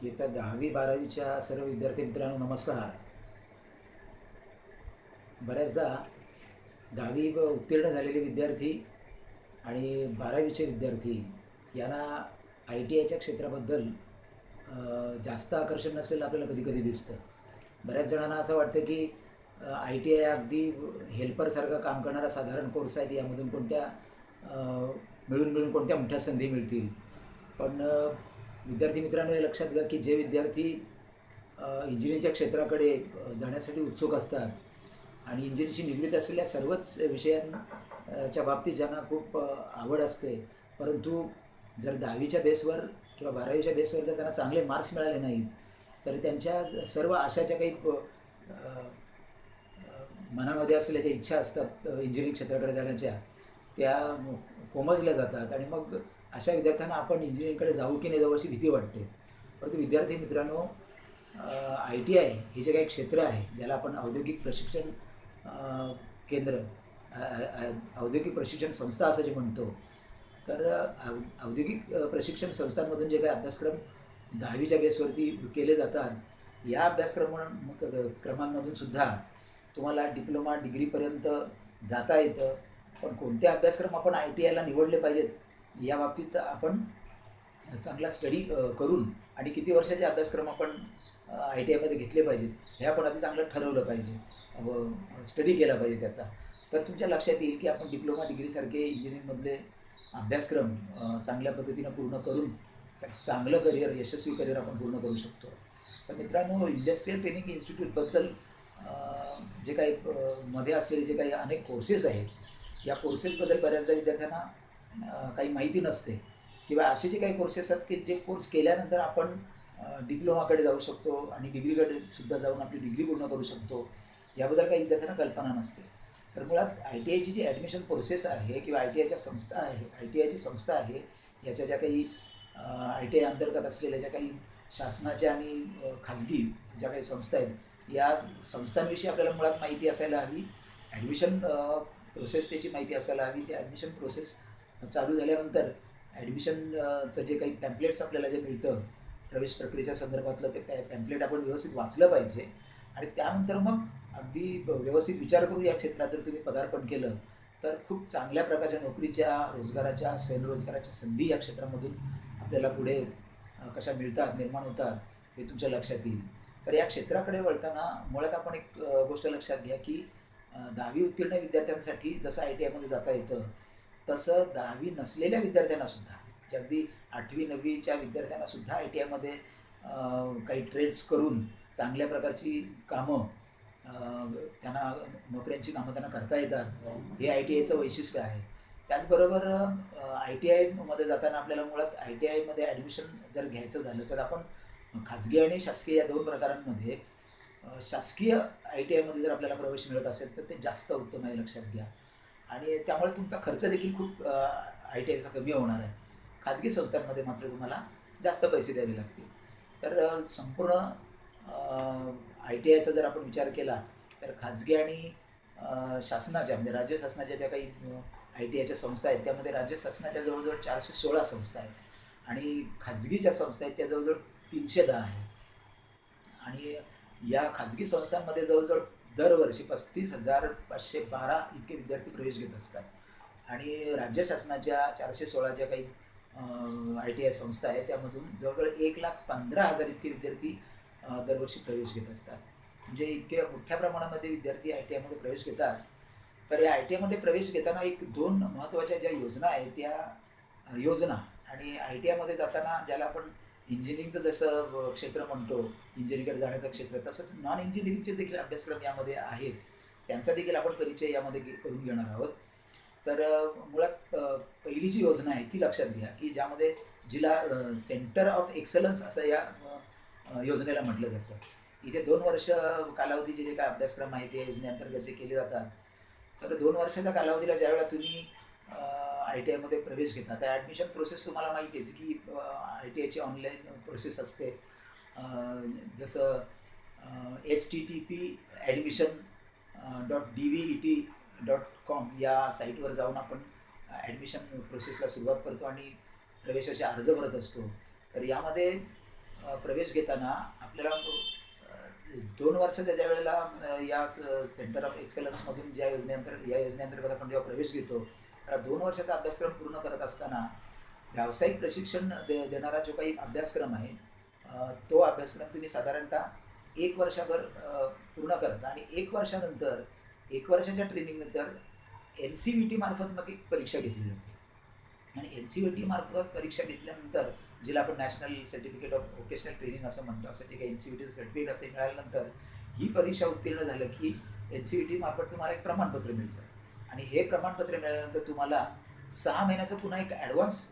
इयत्ता 10वी-12वीच्या सर्व विद्यार्थी मित्रांनो नमस्कार. बऱ्याचदा 10वी उत्तीर्ण झालेले विद्यार्थी आणि 12वीचे विद्यार्थी यांना आय टी आयच्या क्षेत्राबद्दल जास्त आकर्षण नसलेलं आपल्याला कधी कधी दिसतं. बऱ्याच जणांना असं वाटतं की आय टी आय अगदी हेल्परसारखं काम करणारा साधारण कोर्स आहे, यामधून कोणत्या मिळून मिळून कोणत्या मोठ्या संधी मिळतील. पण विद्यार्थी मित्रांनो हे लक्षात घ्या की जे विद्यार्थी इंजिनिअरिंगच्या क्षेत्राकडे जाण्यासाठी उत्सुक असतात आणि इंजिनिअरिंगशी निगडीत असलेल्या सर्वच विषयांच्या बाबतीत ज्यांना खूप आवड असते, परंतु जर 10वीच्या बेसवर किंवा 12वीच्या बेसवर जर त्यांना चांगले मार्क्स मिळाले नाहीत तर त्यांच्या सर्व आशाच्या काही मनामध्ये असलेल्या ज्या इच्छा असतात इंजिनिअरिंग क्षेत्राकडे जाण्याच्या, त्या कोमजल्या जातात आणि मग अशा विद्यार्थ्यांना आपण इंजिनिअरिंगकडे जाऊ की नाही जाऊ अशी भीती वाटते. परंतु विद्यार्थी मित्रांनो, आय टी आय हे जे काही क्षेत्र आहे, ज्याला आपण औद्योगिक प्रशिक्षण केंद्र, औद्योगिक प्रशिक्षण संस्था असं जे म्हणतो, तर औद्योगिक प्रशिक्षण संस्थांमधून जे काही अभ्यासक्रम 10वीच्या बेसवरती केले जातात, या क्रमांमधून सुद्धा तुम्हाला डिप्लोमा डिग्रीपर्यंत जाता येतं. पण कोणते अभ्यासक्रम आपण आय टी आयला निवडले पाहिजेत या बाबतीत आपण चांगला स्टडी करून आणि किती वर्षाचे अभ्यासक्रम आपण आय टी आयमध्ये घेतले पाहिजेत हे आपण आधी चांगलं ठरवलं पाहिजे व स्टडी केला पाहिजे त्याचा. तर तुमच्या लक्षात येईल की आपण डिप्लोमा डिग्रीसारखे इंजिनिअरिंगमधले अभ्यासक्रम चांगल्या पद्धतीनं पूर्ण करून चांगलं करिअर, यशस्वी करिअर आपण पूर्ण करू शकतो. तर मित्रांनो, इंडस्ट्रियल ट्रेनिंग इन्स्टिट्यूटबद्दल जे काही मध्ये असलेले जे काही अनेक कोर्सेस आहेत, या कोर्सेसबद्दल बऱ्याचदा विद्यार्थ्यांना काही माहिती नसते किंवा असे जे काही कोर्सेस आहेत की जे कोर्स केल्यानंतर आपण डिप्लोमाकडे जाऊ शकतो आणि डिग्रीकडे सुद्धा जाऊन आपली डिग्री पूर्ण करू शकतो, याबद्दल काही विद्यार्थ्यांना कल्पना नसते. तर मुळात आय टी आयची जी ॲडमिशन प्रोसेस आहे किंवा आय टी आयच्या संस्था आहे, आय टी आयची संस्था आहे, याच्या ज्या काही आय टी आय अंतर्गत असलेल्या ज्या काही शासनाच्या आणि खाजगी ज्या काही संस्था आहेत, या संस्थांविषयी आपल्याला मुळात माहिती असायला हवी. ॲडमिशन प्रोसेस त्याची माहिती असायला हवी. त्या ॲडमिशन प्रोसेस चालू झाल्यानंतर ॲडमिशनचं जे काही पॅम्पलेट्स आपल्याला जे मिळतं प्रवेश प्रक्रियेच्या संदर्भातलं, ते पॅम्पलेट आपण व्यवस्थित वाचलं पाहिजे आणि त्यानंतर मग अगदी व्यवस्थित विचार करून या क्षेत्रात जर तुम्ही पदार्पण केलं तर खूप चांगल्या प्रकारच्या नोकरीच्या, रोजगाराच्या, स्वयंरोजगाराच्या संधी या क्षेत्रामधून आपल्याला पुढे कशा मिळतात, निर्माण होतात, हे तुमच्या लक्षात येईल. तर या क्षेत्राकडे वळताना मुळात आपण एक गोष्ट लक्षात घ्या की 10वी उत्तीर्ण विद्यार्थ्यांसाठी जसं आय टी आयमध्ये जाता येतं, तसं 10वी नसलेल्या विद्यार्थ्यांनासुद्धा, जे अगदी 8वी-9वीच्या विद्यार्थ्यांनासुद्धा आय टी आयमध्ये काही ट्रेड्स करून चांगल्या प्रकारची कामं, त्यांना नोकऱ्यांची कामं त्यांना करता येतात. हे आय टी आयचं वैशिष्ट्य आहे. त्याचबरोबर आय टी आयमध्ये जाताना आपल्याला मुळात आय टी आयमध्ये ॲडमिशन जर घ्यायचं झालं तर आपण खाजगी आणि शासकीय या दोन प्रकारांमध्ये, शासकीय आय टी आयमध्ये जर आपल्याला प्रवेश मिळत असेल तर ते जास्त उत्तम आहे, लक्षात घ्या. आणि त्यामुळे तुमचा खर्च देखील खूप आय टी आयचा कमी होणार आहे. खाजगी संस्थांमध्ये मात्र तुम्हाला जास्त पैसे द्यावे लागतील. तर संपूर्ण आय टी आयचा जर आपण विचार केला तर खाजगी आणि शासनाच्या, म्हणजे राज्य शासनाच्या ज्या काही आय टी आयच्या संस्था आहेत, त्यामध्ये राज्य शासनाच्या जवळजवळ 416 संस्था आहेत आणि खाजगी ज्या संस्था आहेत त्या जवळजवळ 310 आहेत. आणि या खाजगी संस्थांमध्ये जवळजवळ दरवर्षी 35,512 इतके विद्यार्थी प्रवेश घेत असतात आणि राज्य शासनाच्या 416 ज्या काही आय टी आय संस्था आहेत त्यामधून जवळजवळ 1,15,000 इतके विद्यार्थी दरवर्षी प्रवेश घेत असतात. म्हणजे इतक्या मोठ्या प्रमाणामध्ये विद्यार्थी आय टी आयमध्ये प्रवेश घेतात. तर या आय टी आयमध्ये प्रवेश घेताना दोन महत्त्वाच्या ज्या योजना आहेत, त्या योजना आणि आय टी आयमध्ये जाताना ज्याला आपण इंजिनिअरिंगचं जसं क्षेत्र म्हणतो, इंजिनिअरिंगकडे जाण्याचं क्षेत्र, तसंच नॉन इंजिनिअरिंगचे देखील अभ्यासक्रम यामध्ये आहेत, त्यांचा देखील आपण परिचय यामध्ये करून घेणार आहोत. तर मुळात पहिली जी योजना आहे ती लक्षात घ्या की ज्यामध्ये जिला सेंटर ऑफ एक्सलन्स असं या योजनेला म्हटलं जातं. इथे 2 वर्ष कालावधीचे जे काय अभ्यासक्रम आहेत या योजनेअंतर्गत जे केले जातात, तर 2 वर्षाच्या कालावधीला ज्यावेळेला तुम्ही आय टी आयमध्ये प्रवेश घेता, त्या ॲडमिशन प्रोसेस तुम्हाला माहिती आहेच की आय टी आयची ऑनलाईन प्रोसेस असते. जसं HTTP admission.dvet.com या साईटवर जाऊन आपण ॲडमिशन प्रोसेसला सुरुवात करतो आणि प्रवेशाचे अर्ज भरत असतो. तर यामध्ये प्रवेश घेताना आपल्याला 2 वर्षाच्या ज्या वेळेला या सेंटर ऑफ एक्सलन्समधून या योजनेअंतर्गत आपण जेव्हा प्रवेश घेतो, तर 2 वर्षाचा अभ्यासक्रम पूर्ण करत असताना व्यावसायिक प्रशिक्षण देणारा जो काही अभ्यासक्रम आहे, तो अभ्यासक्रम तुम्ही साधारणतः 1 वर्षभर पूर्ण करता आणि 1 वर्षानंतर 1 वर्षाच्या ट्रेनिंगनंतर NCVT मार्फत मग एक परीक्षा घेतली जाते आणि NCVT मार्फत परीक्षा घेतल्यानंतर जिला आपण national certificate of vocational training असं म्हणतो, असं जे काही NCVT सर्टिफिकेट असे मिळाल्यानंतर ही परीक्षा उत्तीर्ण झालं की NCVT मार्फत तुम्हाला एक प्रमाणपत्र मिळतं आणि हे प्रमाणपत्र मिळाल्यानंतर तुम्हाला 6 महिन्याचं पुन्हा एक ॲडव्हान्स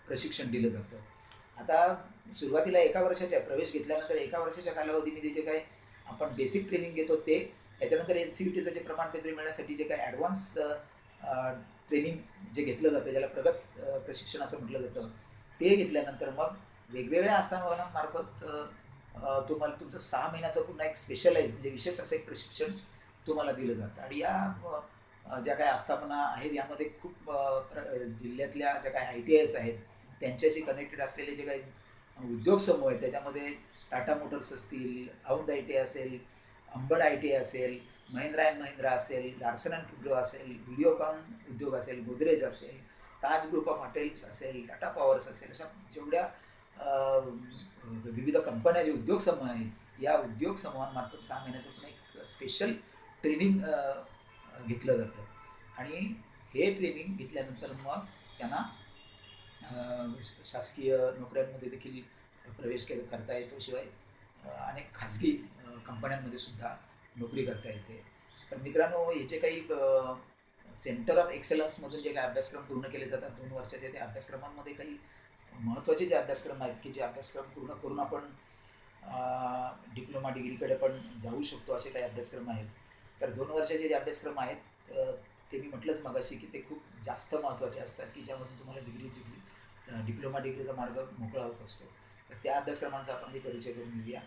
प्रशिक्षण दिलं जातं. आता सुरुवातीला 1 वर्षाच्या प्रवेश घेतल्यानंतर 1 वर्षाच्या कालावधीमध्ये जे काही आपण बेसिक ट्रेनिंग घेतो ते, त्याच्यानंतर NCVTचं जे प्रमाणपत्र मिळण्यासाठी जे काही ॲडव्हान्स ट्रेनिंग जे घेतलं जातं, ज्याला प्रगत प्रशिक्षण असं म्हटलं जातं, ते घेतल्यानंतर मग वेगवेगळ्या आस्थानामार्फत तुम्हाला तुमचं 6 महिन्याचं पुन्हा एक स्पेशलाइज म्हणजे विशेष असं एक प्रशिक्षण तुम्हाला दिलं जातं. आणि या ज्या काही आस्थापना आहेत यामध्ये खूप जिल्ह्यातल्या ज्या काही ITIs आहेत त्यांच्याशी कनेक्टेड असलेले जे काही उद्योग समूह आहेत, त्याच्यामध्ये टाटा मोटर्स असतील, औंध ITI असेल, अंबड ITI असेल, महिंद्रा अँड महिंद्रा असेल, लार्सन अँड टुब्रो असेल, व्हिडिओकॉन उद्योग असेल, गोदरेज असेल, ताज ग्रुप ऑफ हॉटेल्स असेल, टाटा पॉवर्स असेल, अशा जेवढ्या विविध कंपन्या जे उद्योग समूह आहेत, या उद्योग समूहांमार्फत 6 महिन्याचं पण एक स्पेशल ट्रेनिंग घेतलं जातं आणि हे ट्रेनिंग घेतल्यानंतर मग त्यांना शासकीय नोकऱ्यांमध्ये देखील प्रवेश करता येतो, शिवाय अनेक खाजगी कंपन्यांमध्ये सुद्धा नोकरी करता येते. तर मित्रांनो, हे जे काही सेंटर ऑफ एक्सलन्समधून जे काही अभ्यासक्रम पूर्ण केले जातात 2 वर्षाच्या, त्या अभ्यासक्रमांमध्ये काही महत्त्वाचे जे अभ्यासक्रम आहेत की जे अभ्यासक्रम पूर्ण करून आपण डिप्लोमा डिग्रीकडे पण जाऊ शकतो, असे काही अभ्यासक्रम आहेत. तर 2 वर्षाचे जे अभ्यासक्रम आहेत ते मी म्हटलंच मगाशी की ते खूप जास्त महत्त्वाचे असतात की ज्यामधून तुम्हाला डिप्लोमा डिग्रीचा मार्ग मोकळा होत असतो. तर त्या अभ्यासक्रमांचा आपण परिचय करून घेऊया.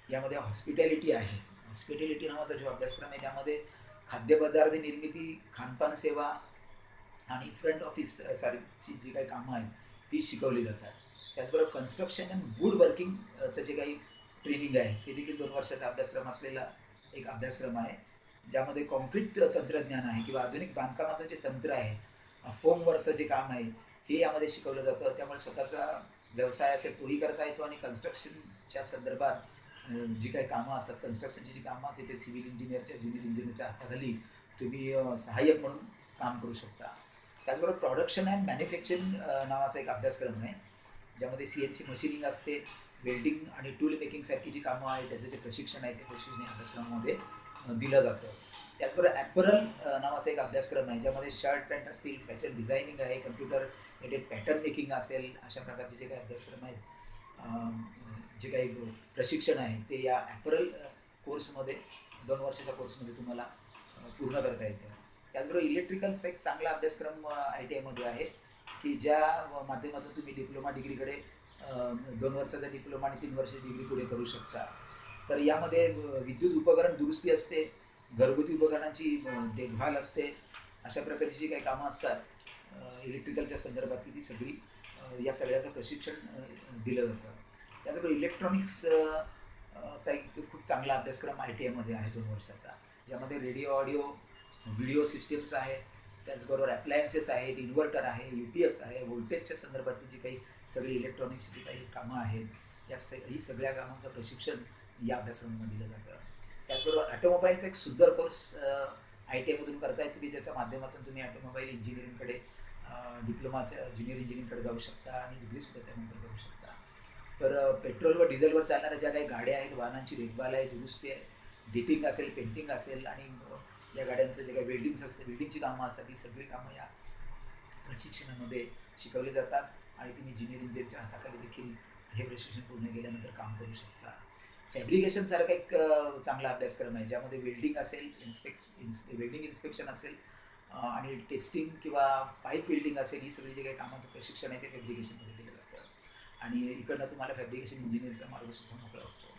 यामध्ये हॉस्पिटॅलिटी आहे. हॉस्पिटॅलिटी नावाचा जो अभ्यासक्रम आहे त्यामध्ये खाद्यपदार्थ निर्मिती, खानपान सेवा आणि फ्रंट ऑफिस सारखी जी काही कामं आहेत ती शिकवली जातात. त्याचबरोबर कन्स्ट्रक्शन अँड वूड वर्किंगचं जे काही ट्रेनिंग आहे ते देखील 2 वर्षाचा अभ्यासक्रम असलेला एक अभ्यासक्रम आहे, ज्यामध्ये कॉन्क्रीट तंत्रज्ञान आहे किंवा आधुनिक बांधकामाचं जे तंत्र आहे, फोमवरचं जे काम आहे हे यामध्ये शिकवलं जातं. त्यामुळे स्वतःचा व्यवसाय असेल तोही करता येतो आणि कन्स्ट्रक्शनच्या संदर्भात जी काही कामं असतात, कन्स्ट्रक्शनची जी कामं असते ते सिव्हिल इंजिनियरच्या, ज्युनियर इंजिनियरच्या हाताखाली तुम्ही सहाय्यक म्हणून काम करू शकता. त्याचबरोबर प्रोडक्शन अँड मॅन्युफॅक्चरिंग नावाचा एक अभ्यासक्रम आहे, ज्यामध्ये CNC मशिनिंग असते, वेल्डिंग आणि टूल मेकिंगसारखी जी कामं आहेत त्याचं जे प्रशिक्षण आहे ते प्रशिक्षण अभ्यासक्रमामध्ये दिलं जातं. त्याचबरोबर ॲपरल नावाचा एक अभ्यासक्रम आहे, ज्यामध्ये शर्ट पॅन्ट असतील, फॅशन डिझायनिंग आहे, कम्प्युटर एडेड पॅटर्न मेकिंग असेल, अशा प्रकारचे जे काही अभ्यासक्रम आहेत, जे काही प्रशिक्षण आहे ते या ॲपरल कोर्समध्ये 2 वर्षाच्या कोर्समध्ये तुम्हाला पूर्ण करता येतं. त्याचबरोबर इलेक्ट्रिकलचा एक चांगला अभ्यासक्रम ITIमध्ये आहे की ज्या माध्यमातून तुम्ही डिप्लोमा डिग्रीकडे 2 वर्षाचा डिप्लोमा आणि 3 वर्षाची डिग्री पुढे करू शकता. तर यामध्ये विद्युत उपकरण दुरुस्ती असते, घरगुती उपकरणांची देखभाल असते, अशा प्रकारची जी काही कामं असतात इलेक्ट्रिकलच्या संदर्भातली ती सगळी या सगळ्याचं प्रशिक्षण दिलं जातं. त्याचबरोबर इलेक्ट्रॉनिक्सचा एक खूप चांगला अभ्यासक्रम ITIमध्ये आहे 2 वर्षाचा, ज्यामध्ये रेडिओ, ऑडिओ, व्हिडिओ सिस्टीम्स आहेत, त्याचबरोबर ॲप्लायन्सेस आहेत, इन्व्हर्टर आहे, UPS आहे, व्होल्टेजच्या संदर्भातली जी काही सगळी इलेक्ट्रॉनिक्सची जी काही कामं आहेत ही सगळ्या कामांचं प्रशिक्षण या अभ्यासक्रमामध्ये दिलं जातं. त्याचबरोबर ऑटोमोबाईलचा एक सुंदर कोर्स ITIमधून करता येतो की ज्याच्या माध्यमातून तुम्ही ऑटोमोबाईल इंजिनिअरिंगकडे डिप्लोमाच्या ज्युनियर इंजिनिअरिंगकडे जाऊ शकता आणि डिग्रीसुद्धा त्यानंतर करू शकता. तर पेट्रोल व डिझेलवर चालणाऱ्या ज्या काही गाड्या आहेत, वाहनांची देखभाल आहे, दुरुस्ती आहे, डिटिंग असेल, पेंटिंग असेल आणि या गाड्यांचं जे काही वेल्डिंग्स असते, वेल्डिंगची कामं असतात, ही सगळी कामं या प्रशिक्षणामध्ये शिकवली जातात आणि तुम्ही ज्युनियर इंजिनिअरच्या हाताखाली देखील हे प्रशिक्षण पूर्ण केल्यानंतर काम करू शकता. फॅब्रिकेशनसारखा एक चांगला अभ्यासक्रम आहे, ज्यामध्ये वेल्डिंग असेल, वेल्डिंग इन्स्पेक्शन असेल आणि टेस्टिंग किंवा पाईप वेल्डिंग असेल, ही सगळी जे काही कामाचं प्रशिक्षण आहे ते फॅब्रिकेशनमध्ये दिलं जातं आणि इकडनं तुम्हाला फॅब्रिकेशन इंजिनिअरचा मार्गसुद्धा मोकळा होतो.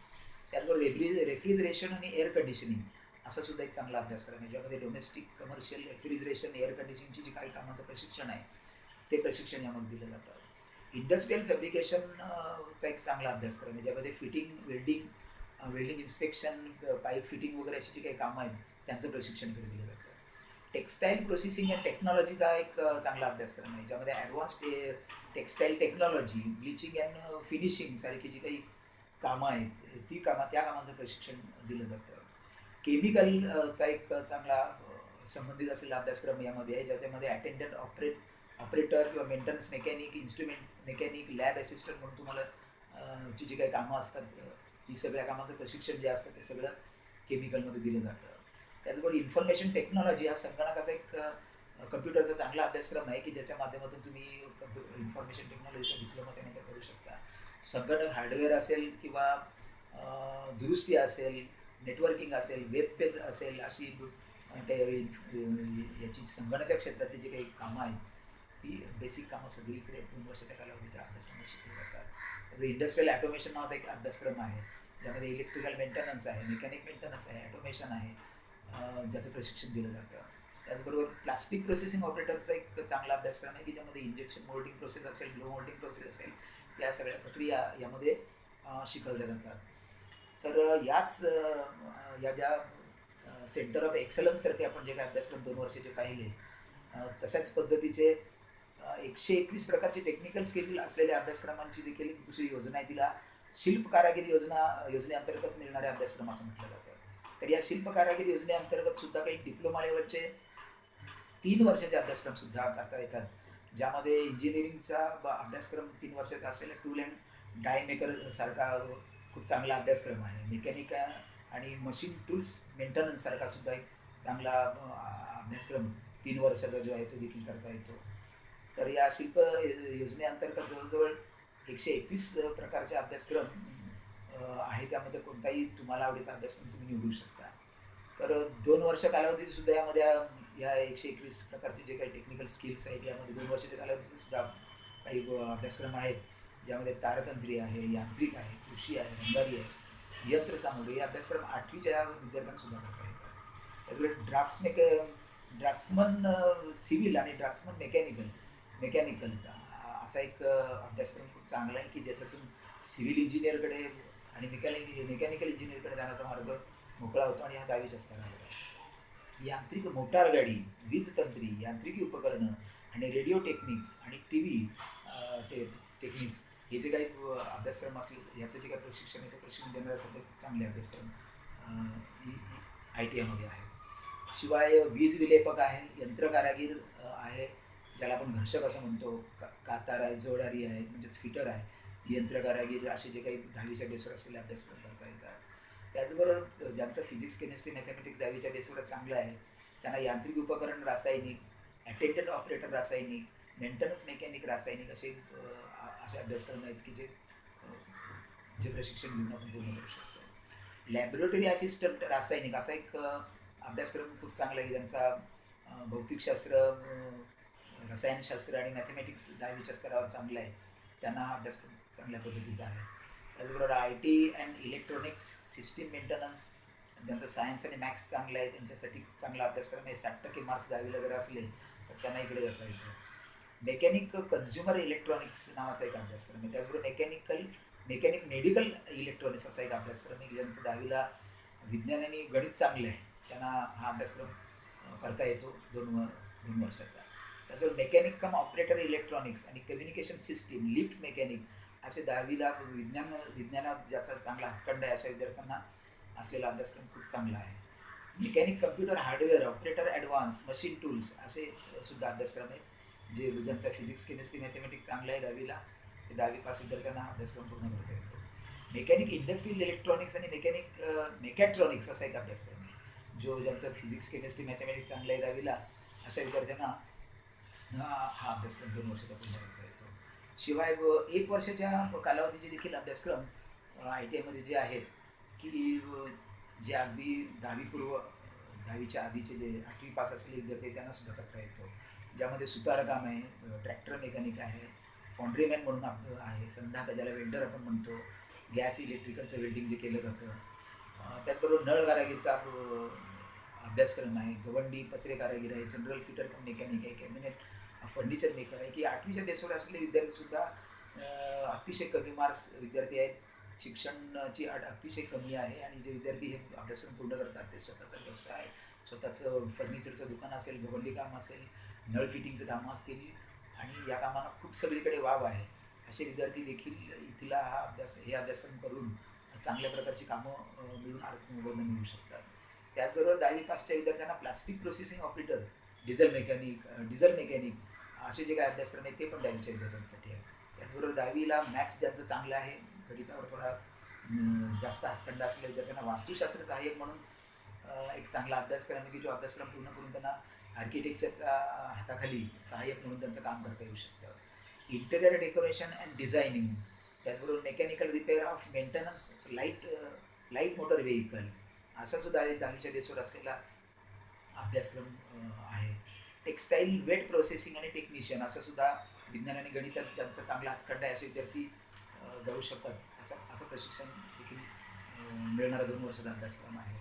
त्याचबरोबर रेफ्रिजरेशन आणि एअर कंडिशनिंग असा सुद्धा एक चांगला अभ्यासक्रम आहे, ज्यामध्ये डोमेस्टिक, कमर्शियल, रेफ्रिजरेशन, एअर कंडिशनिंगची जी काही कामाचं प्रशिक्षण आहे ते प्रशिक्षण यामध्ये दिलं जातं. इंडस्ट्रियल फॅब्रिकेशन चा एक चांगला अभ्यासक्रम आहे, ज्यामध्ये वेल्डिंग इन्स्पेक्शन, पाईप फिटिंग वगैरे अशी जी काही कामं आहेत त्यांचं प्रशिक्षण इकडे दिलं जातं. टेक्स्टाईल प्रोसेसिंग अँड टेक्नॉलॉजीचा एक चांगला अभ्यासक्रम आहे, ज्यामध्ये advance textile technology, bleaching and finishing सारखी जी काही कामं आहेत त्या कामांचं प्रशिक्षण दिलं जातं. केमिकलचा एक चांगला संबंधित असलेला अभ्यासक्रम यामध्ये आहे, ज्याच्यामध्ये अटेंडंट ऑपरेटर किंवा maintenance mechanic, instrument mechanic, lab assistant म्हणून तुम्हाला ची जी काही कामं असतात, ही सगळ्या कामाचं प्रशिक्षण जे असतं ते सगळं केमिकलमध्ये दिलं जातं. त्याचबरोबर इन्फॉर्मेशन टेक्नॉलॉजी हा संगणकाचा एक कम्प्युटरचा चांगला अभ्यासक्रम आहे, की ज्याच्या माध्यमातून तुम्ही इन्फॉर्मेशन टेक्नॉलॉजीचा डिप्लोमा त्यानंतर करू शकता. संगणक हार्डवेअर असेल किंवा दुरुस्ती असेल, नेटवर्किंग असेल, वेब पेज असेल, अशी याची संगणकाच्या क्षेत्रातली जी काही कामं आहेत ती बेसिक कामं सगळी इकडे 2 वर्षाच्या कालावधीच्या अभ्यासक्रमात शिकली जातात. त्याचं इंडस्ट्रियल ॲटोमेशन नावाचा एक अभ्यासक्रम आहे, ज्यामध्ये इलेक्ट्रिकल मेंटेनन्स आहे, मेकॅनिक मेंटेनन्स आहे, ॲटोमेशन आहे, ज्याचं प्रशिक्षण दिलं जातं. त्याचबरोबर प्लास्टिक प्रोसेसिंग ऑपरेटरचा एक चांगला अभ्यासक्रम आहे, की ज्यामध्ये इंजेक्शन मोल्डिंग प्रोसेस असेल, ब्लो मोल्डिंग प्रोसेस असेल, त्या सगळ्या प्रक्रिया यामध्ये शिकवल्या जातात. तर या ज्या सेंटर ऑफ एक्सलन्सतर्फे आपण जे काही अभ्यासक्रम 2 वर्षाचे पाहिले, तशाच पद्धतीचे 121 प्रकारचे टेक्निकल स्किल असलेल्या अभ्यासक्रमांची देखील एक दुसरी योजना आहे, तिला शिल्प कारागिरी योजनेअंतर्गत मिळणारे अभ्यासक्रम असं म्हटलं जातं. तर या शिल्प कारागिरी योजनेअंतर्गत सुद्धा काही डिप्लोमा लेवलचे 3 वर्षाचे अभ्यासक्रम सुद्धा करता येतात, ज्यामध्ये इंजिनिअरिंगचा अभ्यासक्रम 3 वर्षाचा असलेला टूल अँड डाय मेकर सारखा खूप चांगला अभ्यासक्रम आहे. मेकॅनिक आणि मशीन टूल्स मेंटेनन्स सारखा सुद्धा एक चांगला अभ्यासक्रम 3 वर्षाचा जो आहे तो देखील करता येतो. तर या शिल्प योजनेअंतर्गत जवळजवळ 121 प्रकारचे अभ्यासक्रम आहे, त्यामध्ये कोणताही तुम्हाला आवडीचा अभ्यासक्रम तुम्ही निवडू शकता. तर 2 वर्ष कालावधीचे सुद्धा यामध्ये या 121 प्रकारचे जे काही टेक्निकल स्किल्स आहेत यामध्ये 2 वर्षाच्या कालावधीचे सुद्धा काही अभ्यासक्रम आहेत, ज्यामध्ये तारतंत्री आहे, यांत्रिक आहे, कृषी आहे, रंगारी आहे, यंत्रसामुग्री. हे अभ्यासक्रम 8वीच्या विद्यार्थ्यांना सुद्धा करता येतात. त्याचबरोबर ड्राफ्ट्समन सिव्हिल आणि ड्राफ्ट्समन मेकॅनिकलचा असा एक अभ्यासक्रम खूप चांगला आहे, की ज्याच्यातून सिव्हिल इंजिनियरकडे आणि मेकॅनिकल इंजिनियरकडे जाण्याचा मार्ग मोकळा होतो आणि हा 10वीच्या स्तरावर आहे. यांत्रिक मोटार गाडी, वीज तंत्री, यांत्रिकी उपकरणं आणि रेडिओ टेक्निक्स आणि TV टेक्निक्स हे जे काही अभ्यासक्रम असले याचं जे काही प्रशिक्षण आहे ते प्रशिक्षण देणाऱ्यासाठी चांगले अभ्यासक्रम ITIमध्ये आहेत. शिवाय वीज विलेपक आहे, यंत्रकारागीर आहे, ज्याला आपण घर्षक असं म्हणतो, कातार आहे, जोडारी आहे म्हणजेच फिटर आहे, यंत्रकारागीर, असे जे काही 10वीच्या बेसवर असलेले अभ्यासक्रम करता येतात. त्याचबरोबर ज्यांचं फिजिक्स, केमिस्ट्री, मॅथमॅटिक्स 10वीच्या बेसवर चांगलं आहे त्यांना यांत्रिक उपकरण रासायनिक, अटेंडंट ऑपरेटर रासायनिक, मेंटेनन्स मेकॅनिक रासायनिक असे अभ्यासक्रम आहेत, की जे प्रशिक्षण घेऊन आपण पूर्ण करू शकतो. लॅबोरेटरी असिस्टंट रासायनिक असा एक अभ्यासक्रम खूप चांगला आहे, ज्यांचा भौतिकशास्त्र, रसायनशास्त्र आणि मॅथमॅटिक्स 10वीच्या स्तरावर चांगला आहे, त्यांना हा अभ्यासक्रम चांगल्या पद्धतीचा आहे. त्याचबरोबर IT and electronics system maintenance, ज्यांचं सायन्स आणि मॅथ्स चांगलं आहे त्यांच्यासाठी चांगला अभ्यासक्रम आहे. 60% मार्क्स 10वीला जर असले तर त्यांना इकडे जाता येतं. मेकॅनिक कन्झ्युमर इलेक्ट्रॉनिक्स नावाचा एक अभ्यासक्रम आहे. त्याचबरोबर मेकॅनिक मेडिकल इलेक्ट्रॉनिक्स असा एक अभ्यासक्रम आहे, की ज्यांचं 10वीला विज्ञान आणि गणित चांगलं आहे त्यांना हा अभ्यासक्रम करता येतो 2 वर्षाचा. त्याचबरोबर मेकॅनिक कम ऑपरेटर इलेक्ट्रॉनिक्स आणि कम्युनिकेशन सिस्टीम, लिफ्ट मेकॅनिक असे 10वीला विज्ञानात ज्याचा चांगला हातखंड आहे अशा विद्यार्थ्यांना असलेला अभ्यासक्रम खूप चांगला आहे. Mechanic computer hardware operator advance, machine tools असे सुद्धा अभ्यासक्रम आहेत, ज्यांचा फिजिक्स, केमिस्ट्री, मॅथमॅटिक्स चांगला आहे 10वीला, ते 10वी पास विद्यार्थ्यांना अभ्यासक्रम पूर्ण करता येतो. मेकॅनिक इंडस्ट्रियल इलेक्ट्रॉनिक्स आणि मेकॅट्रॉनिक्स असा एक अभ्यासक्रम आहे, ज्यांचं फिजिक्स, केमिस्ट्री, मॅथमॅटिक्स चांगलं आहे 10वीला अशा विद्यार्थ्यांना हा अभ्यासक्रम 2 वर्षाचा पूर्ण करता येतो. शिवाय 1 वर्षाच्या कालावधीचे देखील अभ्यासक्रम ITIमध्ये जे आहेत, की जे अगदी 10वीच्या आधीचे जे 8वी पास असलेले विद्यार्थी त्यांना सुद्धा करता येतो, ज्यामध्ये सुतारकाम आहे, ट्रॅक्टर मेकॅनिक आहे, फॉन्ड्रीमॅन म्हणून आहे, संधाता ज्याला वेल्डर आपण म्हणतो, गॅस इलेक्ट्रिकलचं वेल्डिंग जे केलं जातं. त्याचबरोबर नळ कारागीरचा अभ्यासक्रम आहे, गवंडी पत्रे कारागीर आहे, जनरल फिटर कम मेकॅनिक आहे, कॅबिनेट फर्निचर मेकर आहे, की 8वीच्या बेसवर असलेले विद्यार्थीसुद्धा अतिशय कमी मार्क्स विद्यार्थी आहेत, शिक्षणाची अट अतिशय कमी आहे आणि जे विद्यार्थी हे अभ्यासक्रम पूर्ण करतात ते स्वतःचा व्यवसाय, स्वतःचं फर्निचरचं दुकान असेल, गवंडी काम असेल, नळ फिटिंगचं कामं असतील आणि या कामांना खूप सगळीकडे वाव आहे. असे विद्यार्थी देखील इथला हे अभ्यासक्रम करून चांगल्या प्रकारची कामं मिळून आर्थिक मोबदला मिळू शकतात. त्याचबरोबर 10वी पासच्या विद्यार्थ्यांना plastic processing operator, diesel mechanic असे जे काही अभ्यासक्रम आहेत ते पण 10वीच्या विद्यार्थ्यांसाठी आहे. त्याचबरोबर 10वीला मॅथ्स ज्यांचं चांगलं आहे, गणितावर थोडा जास्त हातखंडा असलेल्या विद्यार्थ्यांना वास्तुशास्त्र सहाय्यक म्हणून एक चांगला अभ्यासक्रम आहे की जो अभ्यासक्रम पूर्ण करून त्यांना आर्किटेक्चरच्या हाताखाली सहाय्यक म्हणून त्यांचं काम करता येऊ शकतं. इंटेरियर डेकोरेशन अँड डिझायनिंग, त्याचबरोबर mechanical repair of maintenance light motor vehicles असा सुद्धा 10वीच्या बेसवर असलेला अभ्यासक्रम आहे. टेक्स्टाईल वेट प्रोसेसिंग आणि टेक्निशियन असं सुद्धा विज्ञान आणि गणितात ज्यांचा चांगला हातखंडा आहे असे विद्यार्थी जाऊ शकतात. असं प्रशिक्षण देखील मिळणारा 2 वर्षाचा अभ्यासक्रम आहे.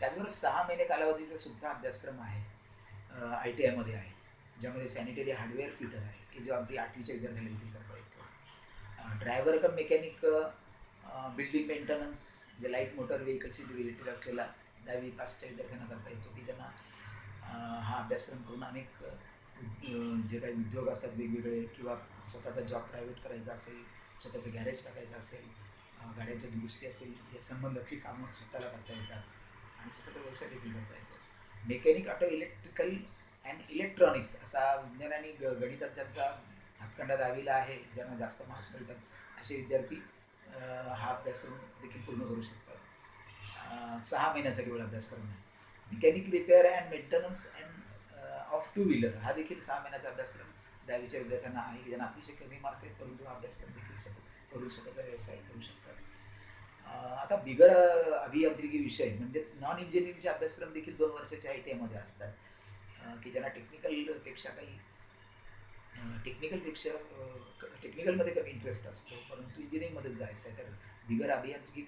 त्याचबरोबर 6 महिने कालावधीचा सुद्धा अभ्यासक्रम आहे ITIमध्ये आहे, ज्यामध्ये सॅनिटरी हार्डवेअर फिटर आहे की जो अगदी 8वीच्या विद्यार्थ्याला देखील करता येतो. ड्रायव्हर कम मेकॅनिक बिल्डिंग मेंटेनन्स जे लाईट मोटर व्हेकल्सशी रिलेटेड असलेला 10वी पासच्या विद्यार्थ्यांना करता येतो की ज्यांना हा अभ्यासक्रम करून अनेक जे काही उद्योग असतात वेगवेगळे किंवा स्वतःचा जॉब प्रायव्हेट करायचा असेल, स्वतःचं गॅरेज टाकायचं असेल, गाड्यांच्या दुरुस्ती असतील या संबंधातली कामं स्वतःला करता येतात आणि स्वतःचा व्यवसाय देखील करता येतो. Mechanic auto electrical and electronics असा विज्ञान आणि गणितात ज्यांचा हातखंडा 10वीला आहे, ज्यांना जास्त मार्क्स मिळतात असे विद्यार्थी हा अभ्यासक्रम देखील पूर्ण करू शकतात. 6 महिन्याचा केवळ अभ्यासक्रम आहे. Mechanic repair and maintenance of 2 wheeler हा देखील 6 महिन्याचा अभ्यासक्रम 10वीच्या विद्यार्थ्यांना आहे की ज्यांना अतिशय कमी मार्क्स आहेत परंतु हा अभ्यासक्रम देखील करून स्वतःचा व्यवसाय करू शकतात. आता बिगर अभियांत्रिकी विषय म्हणजेच नॉन इंजिनिअरिंगचे अभ्यासक्रम देखील 2 वर्षाच्या ITIमध्ये असतात की ज्यांना टेक्निकलमध्ये कमी इंटरेस्ट असतो परंतु इंजिनिअरिंगमध्येच जायचं आहे, तर बिगर अभियांत्रिकी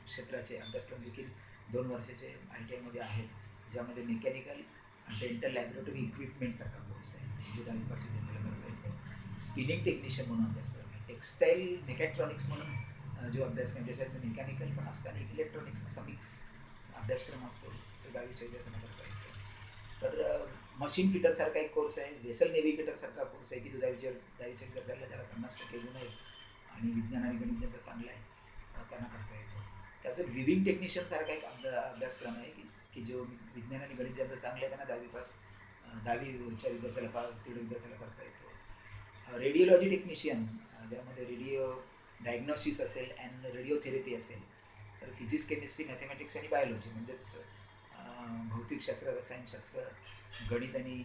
क्षेत्राचे अभ्यासक्रम देखील 2 वर्षाचे ITIमध्ये आहेत, ज्यामध्ये मेकॅनिकल डेंटल लॅबोरेटरी इक्विपमेंटसारखा कोर्स आहे जो 10वी पास विद्यार्थ्याला करता येतो. स्पिनिंग टेक्निशियन म्हणून अभ्यासक्रम आहे. टेक्स्टाईल मेकॅट्रॉनिक्स म्हणून जो अभ्यासक्रम ज्याच्यात मेकॅनिकल पण असतं आणि इलेक्ट्रॉनिक्स असा मिक्स अभ्यासक्रम असतो तो 10वीच्या विद्यार्थ्यांना करता येतो. तर मशीन फिटरसारखा एक कोर्स आहे, वेसल नेव्हिगेटरसारखा कोर्स आहे की जो 10वीच्या विद्यार्थ्याला ज्याला 50% गुण आहेत आणि विज्ञान आणि गणित ज्यांचा चांगला आहे त्यांना करता येतो. त्याचं विविंग टेक्निशियनसारखा एक अभ्यासक्रम आहे की जो विज्ञान आणि गणित ज्यांचं चांगलं आहे त्यांना 10वीच्या विद्यार्थ्याला करता येतो. रेडिओलॉजी टेक्निशियन ज्यामध्ये रेडिओ डायग्नोसिस असेल अँड रेडिओथेरपी असेल, तर फिजिक्स, केमिस्ट्री, मॅथमॅटिक्स आणि बायोलॉजी म्हणजेच भौतिकशास्त्र, रसायनशास्त्र, गणित आणि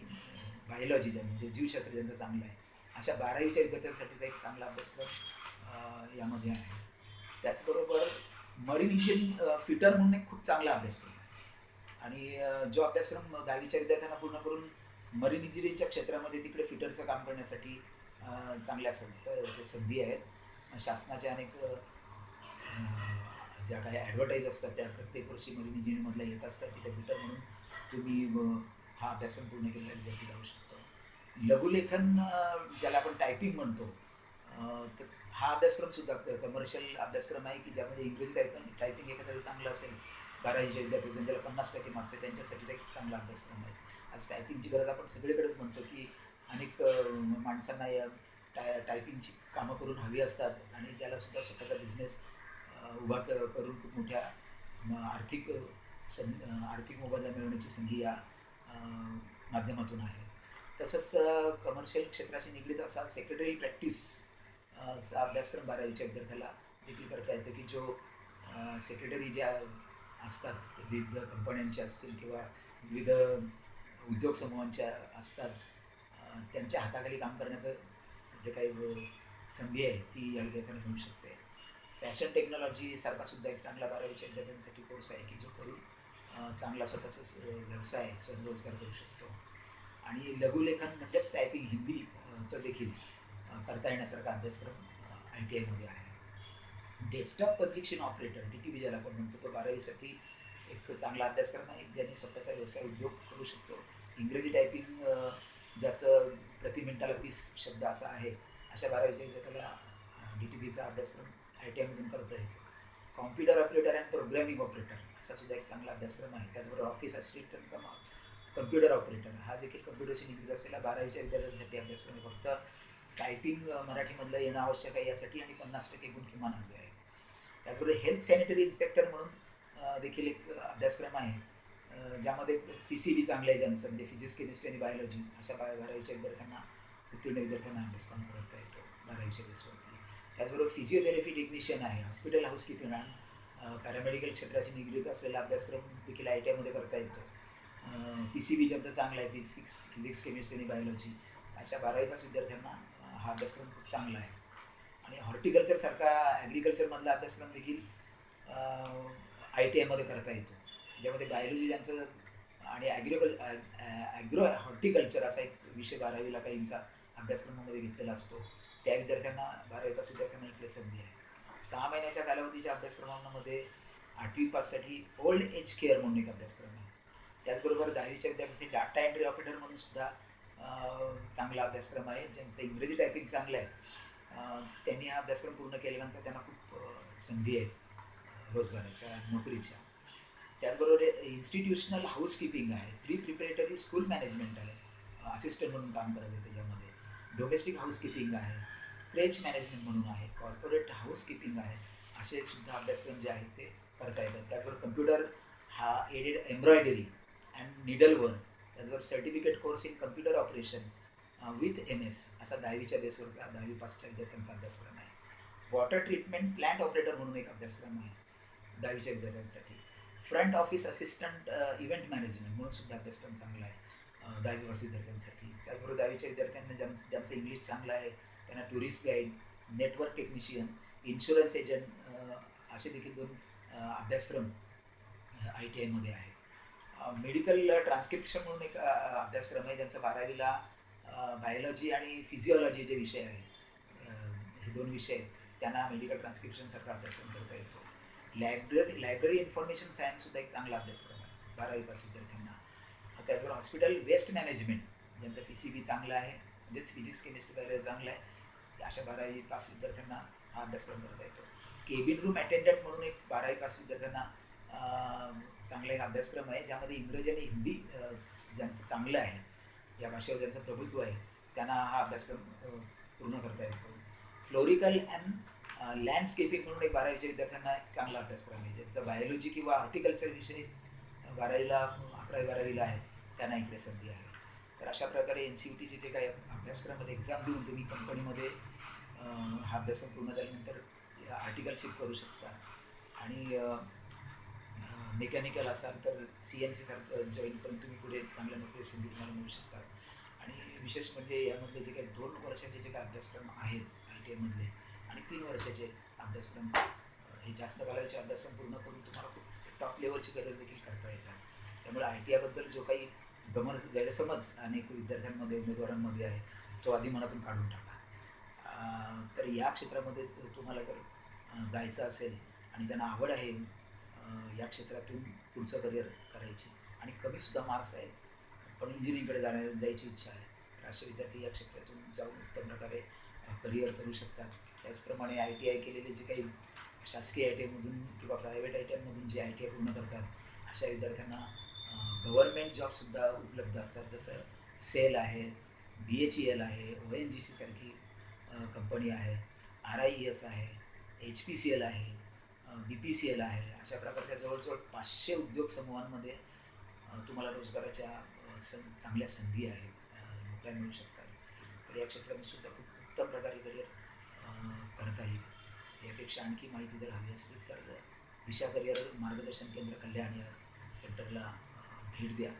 बायोलॉजी म्हणजे जीवशास्त्र ज्यांचं चांगलं आहे अशा 12वीच्या विद्यार्थ्यांसाठीचा एक चांगला अभ्यासक्रम यामध्ये आहे. त्याचबरोबर मरीन इंजिन फिटर म्हणून एक खूप चांगला अभ्यासक्रम आहे आणि जो अभ्यासक्रम 10वीच्या विद्यार्थ्यांना पूर्ण करून मरीन इंजिनिअरिंगच्या क्षेत्रामध्ये तिकडे फिटरचं काम करण्यासाठी चांगल्या संधी आहेत. शासनाच्या अनेक ज्या काही ॲडव्हर्टाईज असतात त्या प्रत्येक वर्षी मरीन इंजिनिअरिंगमधल्या येत असतात तिथे फिटर म्हणून तुम्ही हा अभ्यासक्रम पूर्ण केलेला विद्यार्थी जाऊ शकतो. लघुलेखन ज्याला आपण टायपिंग म्हणतो, तर हा अभ्यासक्रमसुद्धा कमर्शियल अभ्यासक्रम आहे की ज्यामध्ये इंग्रजी टायपिंग एखाद्याचं चांगलं असेल 12वीच्या विद्यार्थी ज्याला 50% मार्क्स आहे त्यांच्यासाठी एक चांगला अभ्यासक्रम आहे. आज टायपिंगची गरज आपण सगळीकडेच म्हणतो की अनेक माणसांना या टायपिंगची कामं करून हवी असतात आणि त्यालासुद्धा स्वतःचा बिझनेस उभा करून खूप मोठ्या आर्थिक मोबदला मिळवण्याची संधी या माध्यमातून आहे. तसंच कमर्शियल क्षेत्राशी निगडीत असा सेक्रेटरी प्रॅक्टिसचा अभ्यासक्रम 12वीच्या विद्यार्थ्याला देखील करता येतं की जो सेक्रेटरी ज्या असतात विविध कंपन्यांच्या असतील किंवा विविध उद्योग समूहांच्या असतात त्यांच्या हाताखाली काम करण्याचं जे काही संधी आहे ती या विद्यार्थ्यांना मिळू शकते. फॅशन टेक्नॉलॉजी सारखा सुद्धा एक चांगला 12वीच्या विद्यार्थ्यांसाठी कोर्स आहे की जो करून चांगला स्वतःचा व्यवसाय स्वयंरोजगार करू शकतो. आणि लघुलेखन म्हणजेच टायपिंग हिंदीचं देखील करता येण्यासारखा अभ्यासक्रम ITIमध्ये आहे. डेस्कटॉप पब्लिकेशन ऑपरेटर DTP ज्याला आपण म्हणतो तो 12वीसाठी एक चांगला अभ्यासक्रम आहे ज्यांनी स्वतःचा व्यवसाय उद्योग करू शकतो. इंग्रजी टायपिंग ज्याचं प्रति मिनिटाला 30 शब्द असा आहे अशा 12वीच्या विद्यार्थ्याला DTPचा अभ्यासक्रम ITIमधून करता येतो. Computer operator and programming operator असा सुद्धा एक चांगला अभ्यासक्रम आहे. त्याचबरोबर ऑफिस असिस्टंट कम कम्प्युटर ऑपरेटर हा देखील कम्प्युटरशी निगडीत असलेला 12वीच्या विद्यार्थ्यांसाठी अभ्यासक्रम आहे. फक्त टायपिंग मराठीमधलं येणं आवश्यक आहे, यासाठी आणि 50% गुण किमान हवे आहे. त्याचबरोबर हेल्थ सॅनिटरी इन्स्पेक्टर म्हणून देखील एक अभ्यासक्रम आहे, ज्यामध्ये PCB चांगलं आहे ज्यांचं, म्हणजे फिजिक्स केमिस्ट्री आणि बायोलॉजी अशा 12वीच्या विद्यार्थ्यांना उत्तीर्ण विद्यार्थ्यांना अभ्यासक्रम करता येतो 12वीच्या बेसवरती. त्याचबरोबर फिजिओथेरपी टेक्निशियन आहे, हॉस्पिटल हाऊसकीपिंग आणि पॅरामेडिकल क्षेत्राशी निगडीत असलेला अभ्यासक्रम देखील ITIमध्ये करता येतो. PCB ज्यांचं चांगलं आहे, फिजिक्स केमिस्ट्री आणि बायोलॉजी अशा 12वी विद्यार्थ्यांना हा अभ्यासक्रम खूप चांगला आहे. आणि हॉर्टिकल्चरसारखा ॲग्रिकल्चरमधला अभ्यासक्रम देखील ITIमध्ये करता येतो, ज्यामध्ये बायोलॉजी ज्यांचं आणि ॲग्रो हॉर्टिकल्चर असा एक विषय 12वीला काहींचा अभ्यासक्रमामध्ये घेतलेला असतो. त्या विद्यार्थ्यांना 12वी पास विद्यार्थ्यांना इकडे संधी आहे. 6 महिन्याच्या कालावधीच्या अभ्यासक्रमांमध्ये 8वी पाससाठी ओल्ड एज केअर म्हणून एक अभ्यासक्रम आहे. त्याचबरोबर 10वीच्या विद्यार्थ्यांचे डाटा एंट्री ऑपरेटर म्हणून सुद्धा चांगला अभ्यासक्रम आहे. ज्यांचं इंग्रजी टायपिंग चांगलं आहे त्यांनी हा अभ्यासक्रम पूर्ण केल्यानंतर त्यांना खूप संधी आहेत रोजगाराच्या, नोकरीच्या. त्याचबरोबर इन्स्टिट्यूशनल हाऊसकीपिंग आहे, प्री प्रिपरेटरी स्कूल मॅनेजमेंट आहे, असिस्टंट म्हणून काम करत आहे त्याच्यामध्ये. डोमेस्टिक हाऊसकीपिंग आहे, क्रेच मॅनेजमेंट म्हणून आहे, कॉर्पोरेट हाऊसकीपिंग आहे, असे सुद्धा अभ्यासक्रम जे आहेत ते करता येतात. त्याचबरोबर कम्प्युटर हा aided embroidery and needle work, त्याचबरोबर certificate course in computer operation with MS असा 10वीच्या बेसवरचा 10वी पासच्या विद्यार्थ्यांचा अभ्यासक्रम आहे. वॉटर ट्रीटमेंट प्लांट ऑपरेटर म्हणून एक अभ्यासक्रम आहे 10वीच्या विद्यार्थ्यांसाठी. Front office assistant event management म्हणून सुद्धा अभ्यासक्रम चांगला आहे 10वी पास विद्यार्थ्यांसाठी. त्याचबरोबर 10वीच्या विद्यार्थ्यांना ज्यांचं इंग्लिश चांगलं आहे त्यांना tourist guide, network technician, insurance agent असे देखील 2 अभ्यासक्रम ITIमध्ये आहेत. मेडिकल ट्रान्स्क्रिप्शन म्हणून एक अभ्यासक्रम आहे, ज्यांचं 12वीला बायोलॉजी आणि फिजिओलॉजी जे विषय आहेत हे 2 विषय त्यांना मेडिकल ट्रान्स्क्रिप्शनसारखा अभ्यासक्रम करता येतो. लायब्ररी इन्फॉर्मेशन सायन्स सुद्धा एक चांगला अभ्यासक्रम आहे 12वी पास विद्यार्थ्यांना. त्याचबरोबर हॉस्पिटल वेस्ट मॅनेजमेंट ज्यांचं PCB चांगलं आहे, म्हणजेच फिजिक्स केमिस्ट्री बायोलॉजी चांगलं आहे, अशा 12वी पास विद्यार्थ्यांना हा अभ्यासक्रम करता येतो. केबिन रूम अटेंडंट म्हणून एक 12वी पास विद्यार्थ्यांना चांगला एक अभ्यासक्रम आहे, ज्यामध्ये इंग्रजी आणि हिंदी ज्यांचं चांगलं आहे, या भाषेवर ज्यांचं प्रभुत्व आहे त्यांना हा अभ्यासक्रम पूर्ण करता येतो. फ्लोरिकल अँड लँडस्केपिंग म्हणून एक 12वीच्या विद्यार्थ्यांना एक चांगला अभ्यासक्रम आहे, ज्यांचा बायोलॉजी किंवा हॉर्टिकल्चर विषय 12वीला 11वी-12वीला आहे त्यांना इकडे संधी आहे. तर अशा प्रकारे NCVTचे जे काही अभ्यासक्रमामध्ये एक्झाम देऊन तुम्ही कंपनीमध्ये हा अभ्यासक्रम पूर्ण झाल्यानंतर आर्टिकलशिप करू शकता. आणि मेकॅनिकल असाल तर CNC सारखं जॉईन करून तुम्ही पुढे चांगल्या नोकरी संधी तुम्हाला मिळू शकतात. आणि विशेष म्हणजे यामधले जे काही 2 वर्षाचे जे काही अभ्यासक्रम आहेत ITIमधले आणि 3 वर्षाचे अभ्यासक्रम, हे जास्त कालावधीचे अभ्यासक्रम पूर्ण करून तुम्हाला खूप टॉप लेवलची करिअर देखील करता येतात. त्यामुळे ITIबद्दल जो काही गैरसमज अनेक विद्यार्थ्यांमध्ये, उमेदवारांमध्ये आहे तो आधी मनातून काढून टाका. तर या क्षेत्रामध्ये तुम्हाला जर जायचं असेल आणि ज्यांना आवड आहे या क्षेत्रातून पुढचं करिअर करायची आणि कमीसुद्धा मार्क्स आहेत पण इंजिनिअरिंगकडे जायची इच्छा आहे, तर असे विद्यार्थी या क्षेत्रातून जाऊन उत्तम प्रकारे करिअर करू शकतात. त्याचप्रमाणे ITI केलेले जे काही शासकीय ITIमधून किंवा प्रायव्हेट ITIमधून जे ITI पूर्ण करतात अशा विद्यार्थ्यांना गव्हर्नमेंट जॉबसुद्धा उपलब्ध असतात. जसं सेल आहे, BHEL आहे, ONGC सारखी कंपनी आहे, RIES आहे, HPCL आहे, BPCL आहे. अशा प्रकारच्या जवळजवळ 500 उद्योग समूहांमध्ये तुम्हाला रोजगाराच्या चांगल्या संधी आहेत, नोकऱ्या मिळू शकतात. तर या क्षेत्रात सुद्धा खूप उत्तम प्रकारे करिअर करता येईल. यापेक्षा आणखी माहिती जर हवी असेल तर दिशा करिअर मार्गदर्शन केंद्र कल्याण या सेंटरला भेट द्या.